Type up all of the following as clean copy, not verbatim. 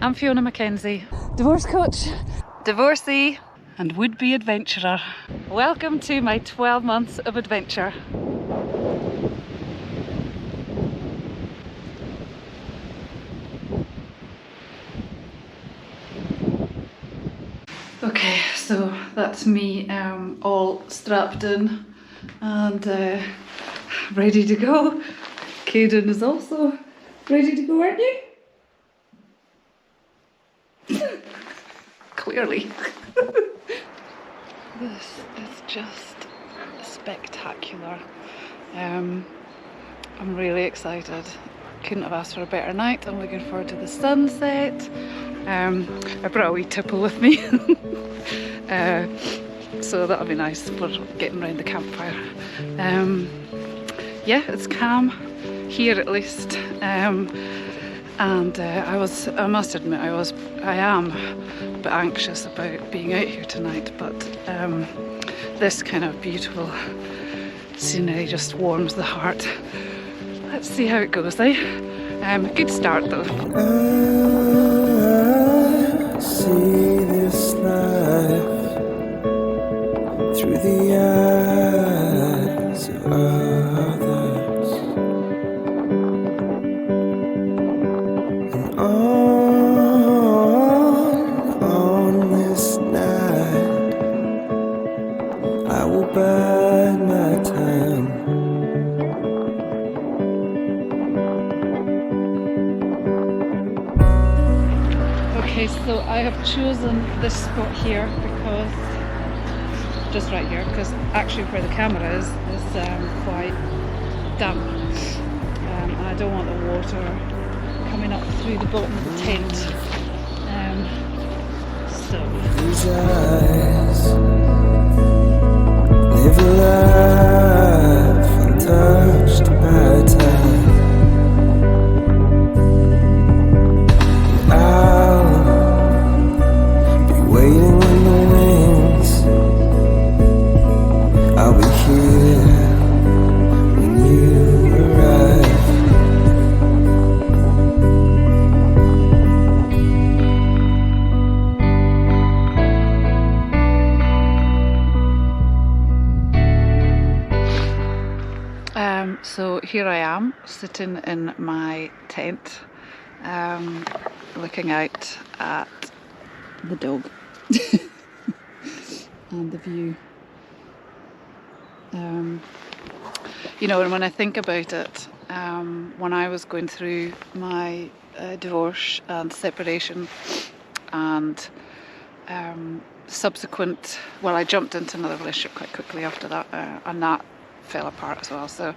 I'm Fiona Mackenzie, divorce coach, divorcee, and would-be adventurer. Welcome to my 12 months of adventure. Okay, so that's me all strapped in and ready to go. Caden is also ready to go, aren't you? Clearly. This is just spectacular. I'm really excited. Couldn't have asked for a better night. I'm looking forward to the sunset. I brought a wee tipple with me. So that'll be nice for getting around the campfire. Yeah, it's calm here at least. I must admit, I am a bit anxious about being out here tonight, but this kind of beautiful scenery just warms the heart. Let's see how it goes, eh? Good start though. I see this life through the eyes of others, and on this night I will bide my time. Okay, so I have chosen this spot here because, just right here, because actually where the camera is quite damp, and I don't want the water coming up through the bottom of the tent. These eyes live a life untouched by time. I'll be waiting in the wings. I'll be here when you arrive. So here I am, sitting in my tent, looking out at the dog and the view. You know, and when I think about it, when I was going through my divorce and separation and subsequent, well, I jumped into another relationship quite quickly after that, and that fell apart as well. So,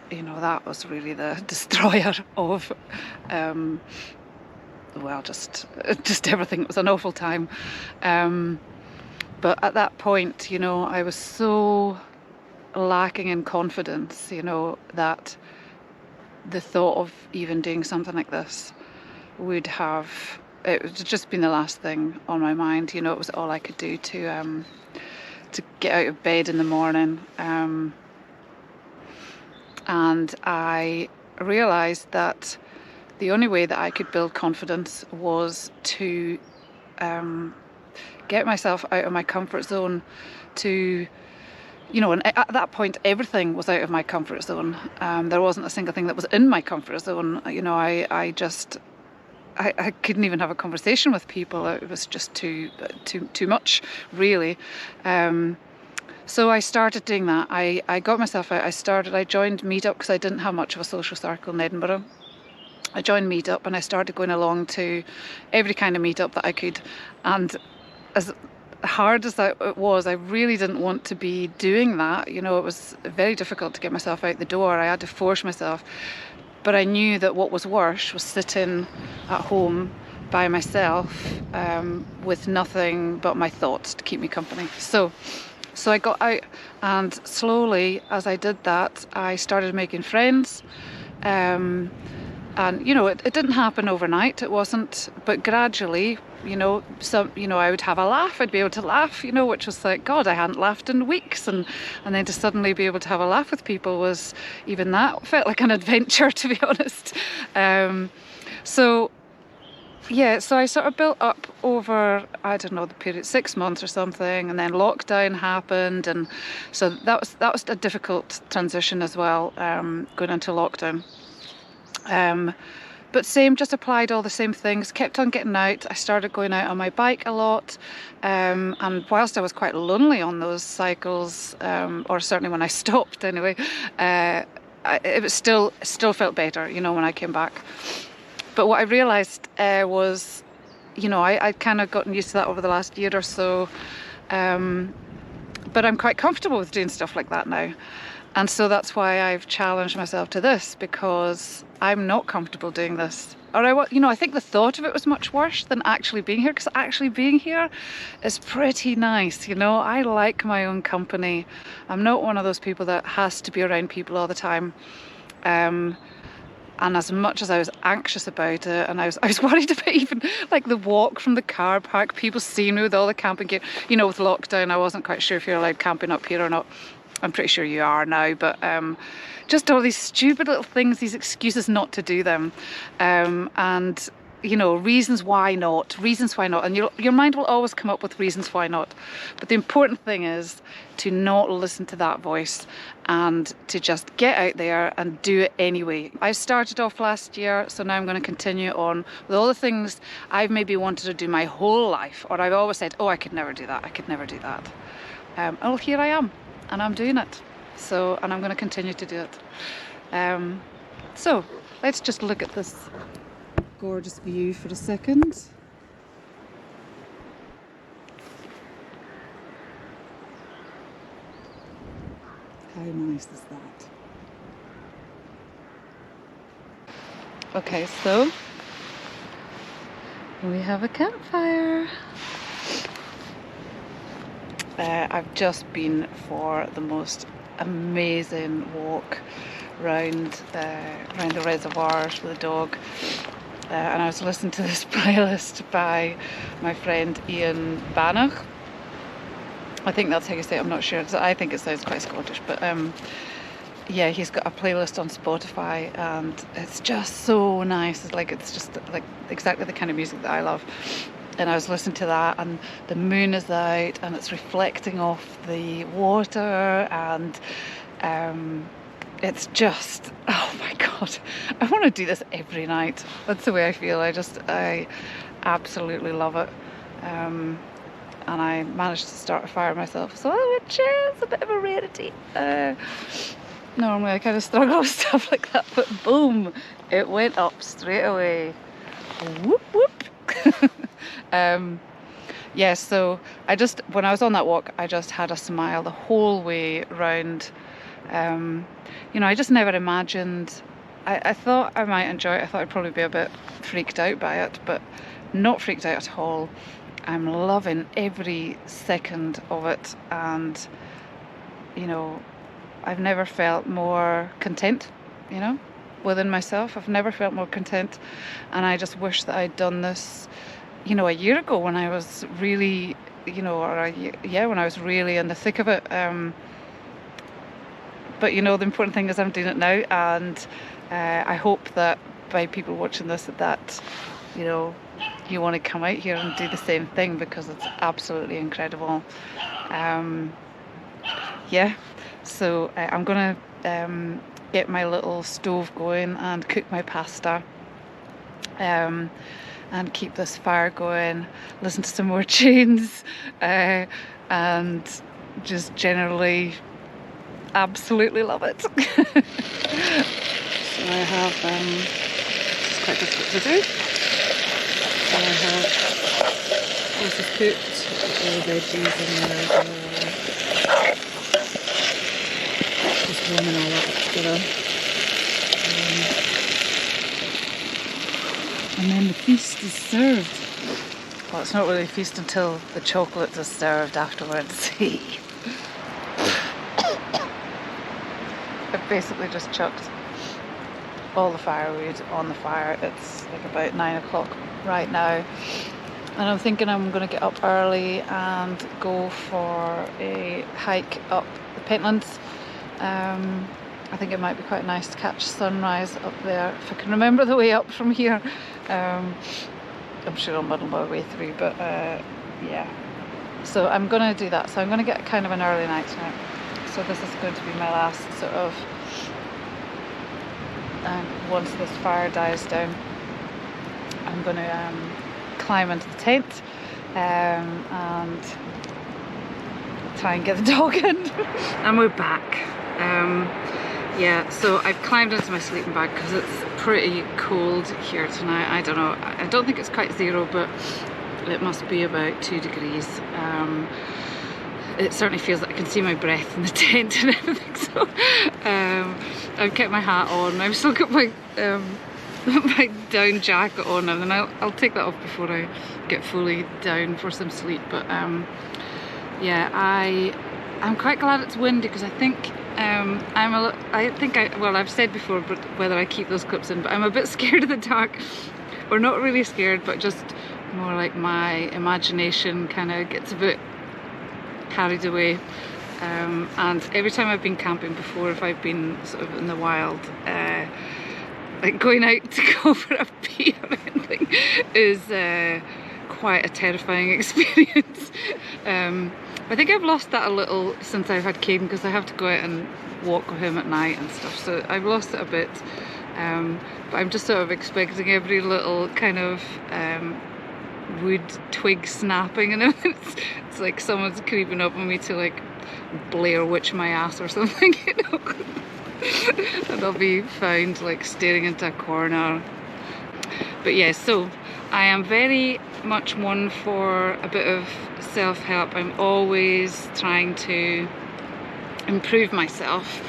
you know, that was really the destroyer of, well, just everything. It was an awful time. But at that point, you know, I was so lacking in confidence, you know, that the thought of even doing something like this would have, it would just been the last thing on my mind. You know, it was all I could do to get out of bed in the morning. And I realised that the only way that I could build confidence was to get myself out of my comfort zone, to, you know, and at that point everything was out of my comfort zone. There wasn't a single thing that was in my comfort zone. You know, I couldn't even have a conversation with people. It was just too much, really. So I started doing that. I got myself out. I joined Meetup because I didn't have much of a social circle in Edinburgh. I joined Meetup and I started going along to every kind of meetup that I could. And as hard as it was, I really didn't want to be doing that. You know, it was very difficult to get myself out the door. I had to force myself. But I knew that what was worse was sitting at home by myself with nothing but my thoughts to keep me company. So I got out, and slowly as I did that, I started making friends. And, you know, it didn't happen overnight, it wasn't, but gradually, you know, I would have a laugh, I'd be able to laugh, you know, which was like, God, I hadn't laughed in weeks, and then to suddenly be able to have a laugh with people was, even that felt like an adventure, to be honest. So Yeah, so I sort of built up over, I don't know, the period 6 months or something, and then lockdown happened, and so that was a difficult transition as well, going into lockdown. Um, but same, just applied all the same things, kept on getting out. I started going out on my bike a lot, and whilst I was quite lonely on those cycles, or certainly when I stopped anyway, it was still felt better, when I came back. But what I realised was, I'd kind of gotten used to that over the last year or so, but I'm quite comfortable with doing stuff like that now. And so that's why I've challenged myself to this, because I'm not comfortable doing this. Or I think the thought of it was much worse than actually being here, because actually being here is pretty nice. I like my own company. I'm not one of those people that has to be around people all the time. And as much as I was anxious about it, and I was worried about even like the walk from the car park, people seeing me with all the camping gear. With lockdown, I wasn't quite sure if you're allowed camping up here or not. I'm pretty sure you are now, but just all these stupid little things, these excuses not to do them, and reasons why not, and your mind will always come up with reasons why not. But the important thing is to not listen to that voice and to just get out there and do it anyway. I started off last year, so now I'm going to continue on with all the things I've maybe wanted to do my whole life, or I've always said, oh, I could never do that. Well, here I am, and I'm doing it. And I'm going to continue to do it. So let's just look at this gorgeous view for a second. How nice is that? Okay, so we have a campfire. I've just been for the most amazing walk round the reservoirs with the dog, and I was listening to this playlist by my friend Ian Banach. I think that's how you say it, I'm not sure. I think it sounds quite Scottish, but yeah, he's got a playlist on Spotify, and it's just so nice. It's just like exactly the kind of music that I love. And I was listening to that, and the moon is out and it's reflecting off the water, and it's just, oh my God, I want to do this every night. That's the way I feel. I absolutely love it. And I managed to start a fire myself, so which is a bit of a rarity. Normally I kind of struggle with stuff like that, but boom, it went up straight away. Whoop whoop. Yeah, so when I was on that walk, I just had a smile the whole way round. I just never imagined, I thought I might enjoy it. I thought I'd probably be a bit freaked out by it, but not freaked out at all. I'm loving every second of it, and I've never felt more content, within myself. I've never felt more content, and I just wish that I'd done this a year ago, when I was really when I was really in the thick of it. But the important thing is I'm doing it now, and I hope that by people watching this that you want to come out here and do the same thing, because it's absolutely incredible. So I'm gonna get my little stove going and cook my pasta, and keep this fire going, listen to some more tunes, and just generally absolutely love it. So I have, it's quite difficult to do. So I have this is cooked, all the veggies in there, just warming all that up together. And then the feast is served. Well, it's not really a feast until the chocolate is served afterwards. I've basically just chucked all the firewood on the fire. It's like about 9 o'clock right now. And I'm thinking I'm going to get up early and go for a hike up the Pentlands. I think it might be quite nice to catch sunrise up there, if I can remember the way up from here. I'm sure I'll muddle my way through, but yeah. So I'm going to do that. So I'm going to get kind of an early night tonight. So this is going to be my last sort of, once this fire dies down, I'm going to climb into the tent and try and get the dog in. And we're back. Yeah, so I've climbed into my sleeping bag because it's pretty cold here tonight. I don't know, I don't think it's quite 0, but it must be about 2 degrees. It certainly feels like I can see my breath in the tent and everything, so I've kept my hat on. I've still got my my down jacket on, and then I'll take that off before I get fully down for some sleep. But yeah, I'm quite glad it's windy, because I think well, I've said before, but whether I keep those clips in, but I'm a bit scared of the dark. Or not really scared, but just more like my imagination kind of gets a bit carried away. And every time I've been camping before, if I've been sort of in the wild, like going out to go for a pee or anything is quite a terrifying experience. I think I've lost that a little since I've had Caden, because I have to go out and walk with him at night and stuff, so I've lost it a bit. But I'm just sort of expecting every little kind of wood twig snapping and everything. It's like someone's creeping up on me to like Blair Witch my ass or something, you know. And I'll be found like staring into a corner. But yeah, so I am very much one for a bit of self-help. I'm always trying to improve myself.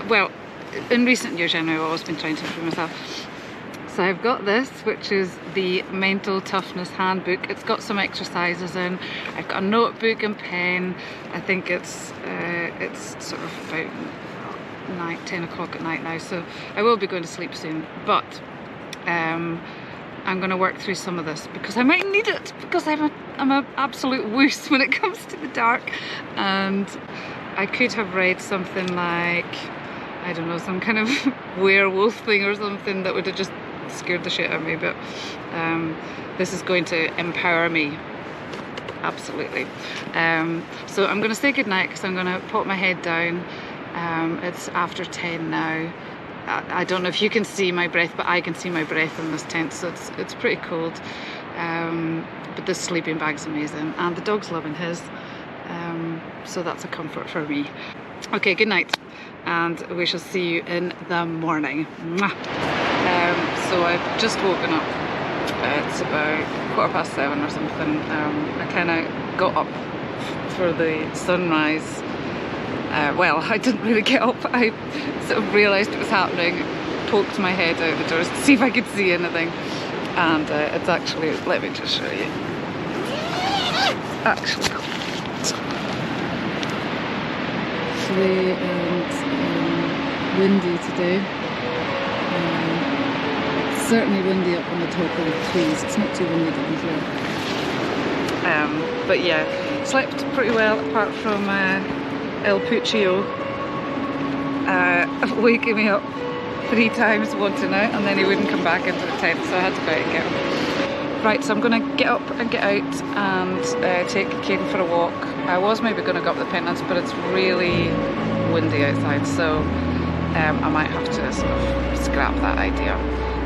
Well, in recent years anyway, I've always been trying to improve myself. So I've got this, which is the Mental Toughness Handbook. It's got some exercises in. I've got a notebook and pen. I think it's sort of about 10 o'clock at night now, so I will be going to sleep soon. But I'm going to work through some of this because I might need it, because I'm an absolute wuss when it comes to the dark. And I could have read something like, I don't know, some kind of werewolf thing or something that would have just scared the shit out of me, but this is going to empower me, absolutely. So I'm going to say goodnight because I'm going to put my head down. It's after 10 now. I don't know if you can see my breath, but I can see my breath in this tent, so it's pretty cold. But this sleeping bag's amazing, and the dog's loving his, so that's a comfort for me. Okay, good night, and we shall see you in the morning. Mwah. So I've just woken up. It's about 7:15 or something. I kind of got up for the sunrise. Well, I didn't really get up. I sort of realised it was happening, poked my head out the doors to see if I could see anything, and it's actually, let me just show you, actually cloudy and windy today. Certainly windy up on the top of the trees. It's not too windy down here. But yeah, slept pretty well apart from El Puccio waking me up 3 times wanting out, and then he wouldn't come back into the tent, so I had to go out and get him. Right, so I'm going to get up and get out and take Caden for a walk. I was maybe going to go up the Pentlands, but it's really windy outside, so I might have to sort of scrap that idea.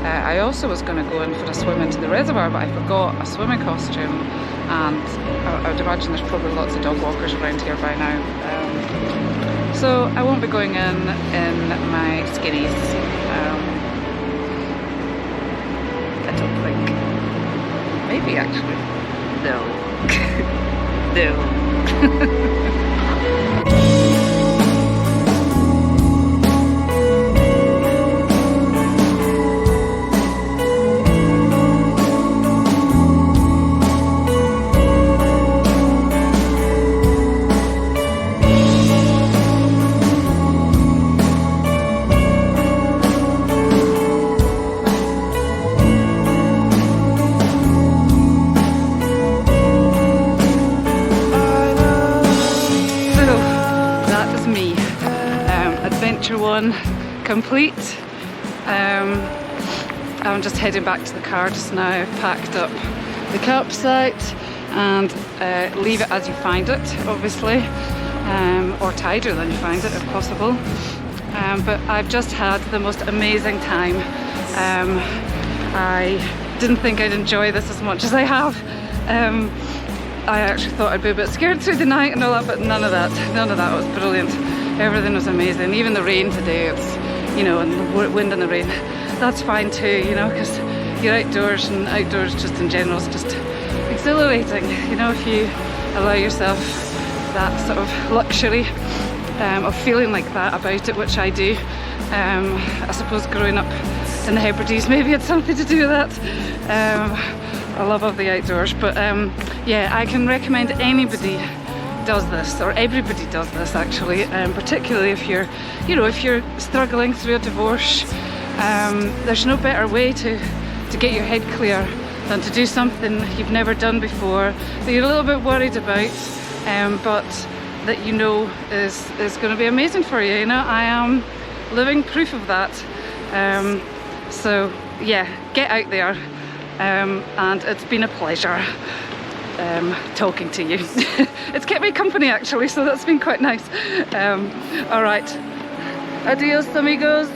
I also was going to go in for a swim into the reservoir, but I forgot a swimming costume, and I would imagine there's probably lots of dog walkers around here by now. So I won't be going in my skinnies. I don't think. Maybe actually. No. No. Adventure 1 complete. I'm just heading back to the car just now. I've packed up the campsite and leave it as you find it, obviously, or tidier than you find it if possible. But I've just had the most amazing time. I didn't think I'd enjoy this as much as I have. I actually thought I'd be a bit scared through the night and all that, but none of that was brilliant. Everything was amazing. Even the rain today, it's, you know, and the wind and the rain, that's fine too, you know, because you're outdoors, and outdoors just in general is just exhilarating, you know, if you allow yourself that sort of luxury of feeling like that about it, which I do. I suppose growing up in the Hebrides maybe had something to do with that. A love of the outdoors, but yeah, I can recommend anybody does this, or everybody does this actually, particularly if you're, you know, if you're struggling through a divorce. There's no better way to get your head clear than to do something you've never done before, that you're a little bit worried about, but that you know is going to be amazing for you. You know, I am living proof of that. So yeah, get out there, and it's been a pleasure talking to you. It's kept me company actually, so that's been quite nice. All right, adios amigos.